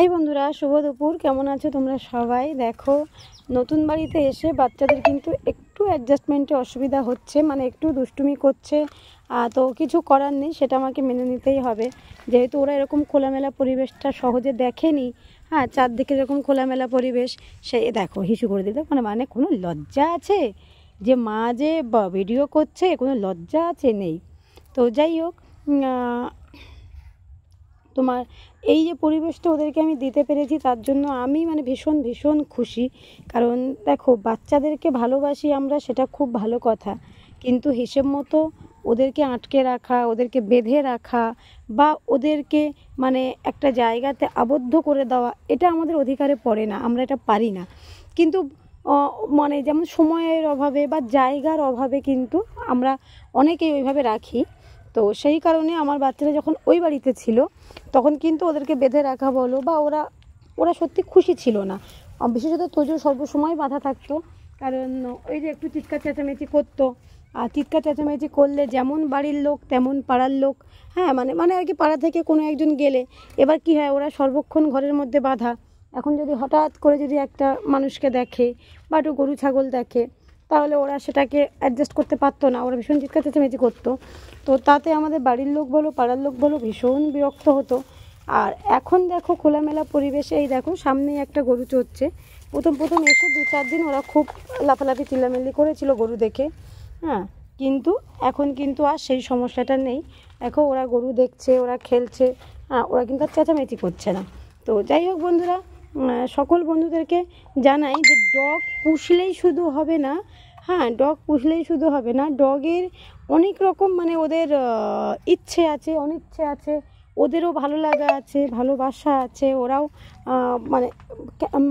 এই বন্ধুরা, শুভ দুপুর। কেমন আছো তোমরা সবাই? দেখো, নতুন বাড়িতে এসে বাচ্চাদের কিন্তু একটু অ্যাডজাস্টমেন্টে অসুবিধা হচ্ছে, মানে একটু দুষ্টুমি করছে। তো কিছু করার নেই, সেটা আমাকে মেনে নিতেই হবে, যেহেতু ওরা এরকম খোলামেলা পরিবেশটা সহজে দেখেনি। হ্যাঁ, চারদিকে এরকম খোলামেলা পরিবেশ, সে দেখো হিসু করে দিতে মানে কোনো লজ্জা আছে যে মা যে ভিডিও করছে? কোনো লজ্জা আছে? নেই। তো যাই হোক, তোমার এই যে পরিবেশটা ওদেরকে আমি দিতে পেরেছি, তার জন্য আমি মানে ভীষণ ভীষণ খুশি। কারণ দেখো, বাচ্চাদেরকে ভালোবাসি আমরা, সেটা খুব ভালো কথা, কিন্তু হিসেব মতো ওদেরকে আটকে রাখা, ওদেরকে বেঁধে রাখা, বা ওদেরকে মানে একটা জায়গাতে আবদ্ধ করে দেওয়া, এটা আমাদের অধিকারে পড়ে না, আমরা এটা পারি না। কিন্তু মানে যেমন সময়ের অভাবে বা জায়গার অভাবে কিন্তু আমরা অনেকেই ওইভাবে রাখি। তো সেই কারণে আমার বাচ্চারা যখন ওই বাড়িতে ছিল, তখন কিন্তু ওদেরকে বেঁধে রাখা বলো বা ওরা ওরা সত্যি খুশি ছিল না। বিশেষত তোজো সর্বসময় বাধা থাকতো, কারণ ওই যে একটু চিৎকার চেঁচামেচি করতো। আর চিৎকার চেঁচামেচি করলে যেমন বাড়ির লোক তেমন পাড়ার লোক, হ্যাঁ মানে মানে আর কি, পাড়া থেকে কোনো একজন গেলে এবার কি হয়, ওরা সর্বক্ষণ ঘরের মধ্যে বাঁধা। এখন যদি হঠাৎ করে যদি একটা মানুষকে দেখে বা একটু গরু ছাগল দেখে, তাহলে ওরা সেটাকে অ্যাডজাস্ট করতে পারতো না, ওরা ভীষণ চিৎকার চেঁচামেচি করতো। তো তাতে আমাদের বাড়ির লোক বলো পাড়ার লোক বলো ভীষণ বিরক্ত হতো। আর এখন দেখো খোলামেলা পরিবেশে, এই দেখো সামনেই একটা গরু চড়ছে। প্রথম প্রথম এসে 2-4 দিন ওরা খুব লাফালাফি চিল্লামিল্লি করেছিল গরু দেখে, হ্যাঁ, কিন্তু এখন কিন্তু আর সেই সমস্যাটা নেই। দেখো ওরা গরু দেখছে, ওরা খেলছে, হ্যাঁ, ওরা কিন্তু আর চেঁচামেচি করছে না। তো যাই হোক বন্ধুরা, সকল বন্ধুদেরকে জানাই যে ডগ পুষলেই শুধু হবে না। হ্যাঁ, ডগ পুষলেই শুধু হবে না, ডগের অনেক রকম মানে ওদের ইচ্ছে আছে, অনিচ্ছে আছে, ওদেরও ভালো লাগা আছে, ভালোবাসা আছে, ওরাও মানে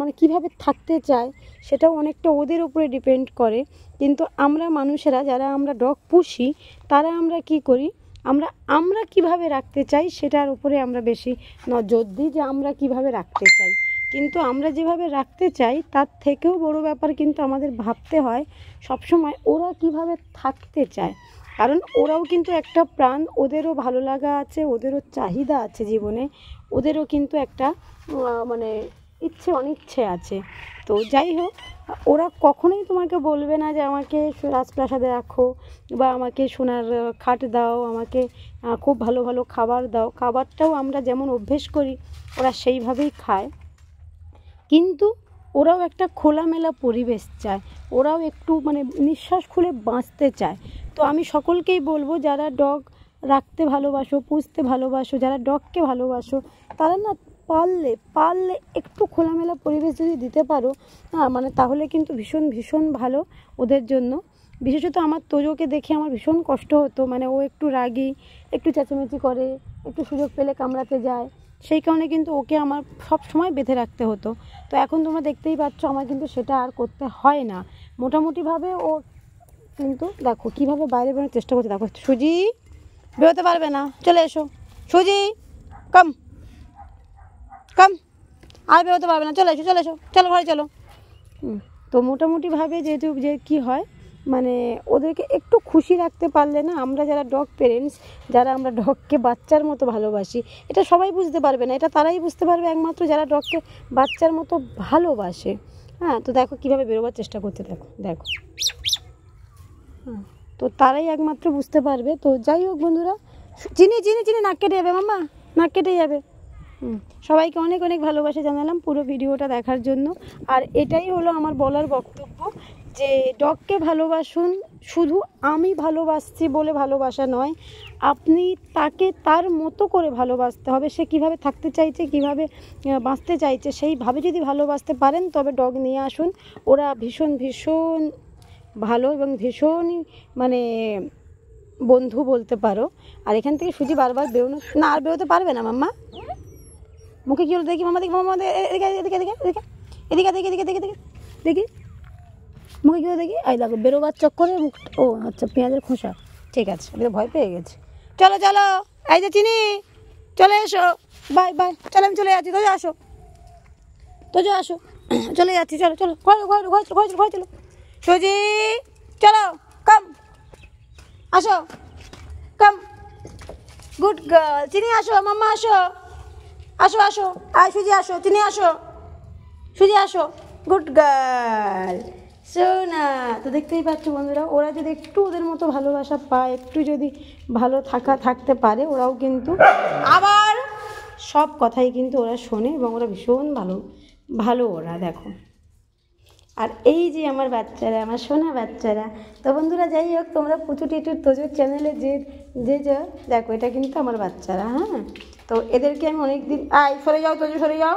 মানে কীভাবে থাকতে চায় সেটাও অনেকটা ওদের উপরে ডিপেন্ড করে। কিন্তু আমরা মানুষেরা যারা আমরা ডগ পুষি, তারা আমরা কি করি, আমরা আমরা কীভাবে রাখতে চাই সেটার উপরে আমরা বেশি নজর দিই, যে আমরা কীভাবে রাখতে চাই। কিন্তু আমরা যেভাবে রাখতে চাই তার থেকেও বড় ব্যাপার কিন্তু আমাদের ভাবতে হয় সবসময় ওরা কিভাবে থাকতে চায়। কারণ ওরাও কিন্তু একটা প্রাণ, ওদেরও ভালো লাগা আছে, ওদেরও চাহিদা আছে জীবনে, ওদেরও কিন্তু একটা মানে ইচ্ছে অনিচ্ছে আছে। তো যাই হোক, ওরা কখনোই তোমাকে বলবে না যে আমাকে রাজপ্রাসাদে রাখো বা আমাকে সোনার খাট দাও, আমাকে খুব ভালো ভালো খাবার দাও। খাবারটাও আমরা যেমন অভ্যেস করি ওরা সেইভাবেই খায়, কিন্তু ওরাও একটা খোলামেলা পরিবেশ চায়, ওরাও একটু মানে নিঃশ্বাস খুলে বাঁচতে চায়। তো আমি সকলকেই বলবো, যারা ডগ রাখতে ভালোবাসো, পুষতে ভালোবাসো, যারা ডগকে ভালোবাসো, তারা না পারলে পারলে একটু খোলামেলা পরিবেশ যদি দিতে পারো, মানে তাহলে কিন্তু ভীষণ ভীষণ ভালো ওদের জন্য। বিশেষত আমার তোজোকে দেখে আমার ভীষণ কষ্ট হতো, মানে ও একটু রাগী, একটু চেঁচামেচি করে, একটু সুযোগ পেলে কামড়াতে যায়, সেই কারণে কিন্তু ওকে আমার সব সময় বেঁধে রাখতে হতো। তো এখন তোমরা দেখতেই পাচ্ছ আমার কিন্তু সেটা আর করতে হয় না, মোটামুটিভাবে ও কিন্তু দেখো কীভাবে বাইরে বেরোনোর চেষ্টা করছে। দেখো, সুজি বেরোতে পারবে না, চলে এসো সুজি, কাম কাম, আর বেরোতে পারবে না, চলে এসো চলে এসো, চলো ঘরে চলো। তো মোটামুটিভাবে যেহেতু যে কী হয়, মানে ওদেরকে একটু খুশি রাখতে পারলে না, আমরা যারা ডগ পেরেন্টস, যারা আমরা ডগকে বাচ্চার মতো ভালোবাসি, এটা সবাই বুঝতে পারবে না, এটা তারাই বুঝতে পারবে একমাত্র যারা ডগকে বাচ্চার মতো ভালোবাসে। হ্যাঁ, তো দেখো কীভাবে বেরোবার চেষ্টা করতে, দেখো দেখো, হ্যাঁ, তো তারাই একমাত্র বুঝতে পারবে। তো যাই হোক বন্ধুরা, চিনি চিনি চিনি, নাক কেটে যাবে মাম্মা, নাক কেটে যাবে। সবাইকে অনেক অনেক ভালোবাসা জানালাম পুরো ভিডিওটা দেখার জন্য। আর এটাই হলো আমার বলার বক্তব্য, যে ডগকে ভালোবাসুন, শুধু আমি ভালোবাসছি বলে ভালোবাসা নয়, আপনি তাকে তার মতো করে ভালোবাসতে হবে। সে কীভাবে থাকতে চাইছে, কীভাবে বাঁচতে চাইছে, সেইভাবে যদি ভালোবাসতে পারেন তবে ডগ নিয়ে আসুন। ওরা ভীষণ ভীষণ ভালো এবং ভীষণই মানে বন্ধু বলতে পারো। আর এখান থেকে সুজি বারবার বেরোনো না, আর বেরোতে পারবে না মাম্মা। মুখে কী হলো দেখি মামা, দেখি মামা, এদিকে এদিকে এদিকে এদিকে এদিকে দেখি এদিকে দেখি দেখি দেখি মুখে কী হলো দেখি। আই দেখো বেরোবার চক্করে মুখ, ও আচ্ছা পেঁয়াজের খোসা, ঠিক আছে, আমি তো ভয় পেয়ে গেছি। চলো চলো, এই যে চিনি, চলে এসো, বাই বাই, চলো আমি চলে যাচ্ছি, তোজো আসো, তোজো আসো, চলে যাচ্ছি, চলো চলো ঘরে ঘরে ঘরে ঘরে ঘরে চলো, সুজি চলো, কাম আসো, কাম, গুড গার্ল, চিনি আসো, মাম্মা আসো, আসো আসো, আয় সুজি আসো, চিনি আসো, সুজি আসো, গুড গার্ল সোনা। তো দেখতেই পাচ্ছ বন্ধুরা, ওরা যদি একটু ওদের মতো ভালোবাসা পায়, একটু যদি ভালো থাকতে পারে, ওরাও কিন্তু আবার সব কথাই কিন্তু ওরা শোনে এবং ওরা ভীষণ ভালো ওরা দেখো। আর এই যে আমার বাচ্চারা, আমার সোনা বাচ্চারা। তো বন্ধুরা যাই হোক, তোমরা পুচু টিটুর তোজুর চ্যানেলে যে দেখো, এটা কিন্তু আমার বাচ্চারা। হ্যাঁ, তো এদেরকে আমি অনেক দিন, সরে যাও তোজু, সরে যাও,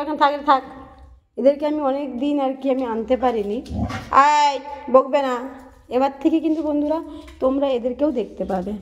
এখানে থাক। এদেরকে আমি অনেক দিন আর কি আমি আনতে পারিনি। বকবে না, এবার থেকে কিন্তু বন্ধুরা তোমরা এদেরকেও দেখতে পাবে।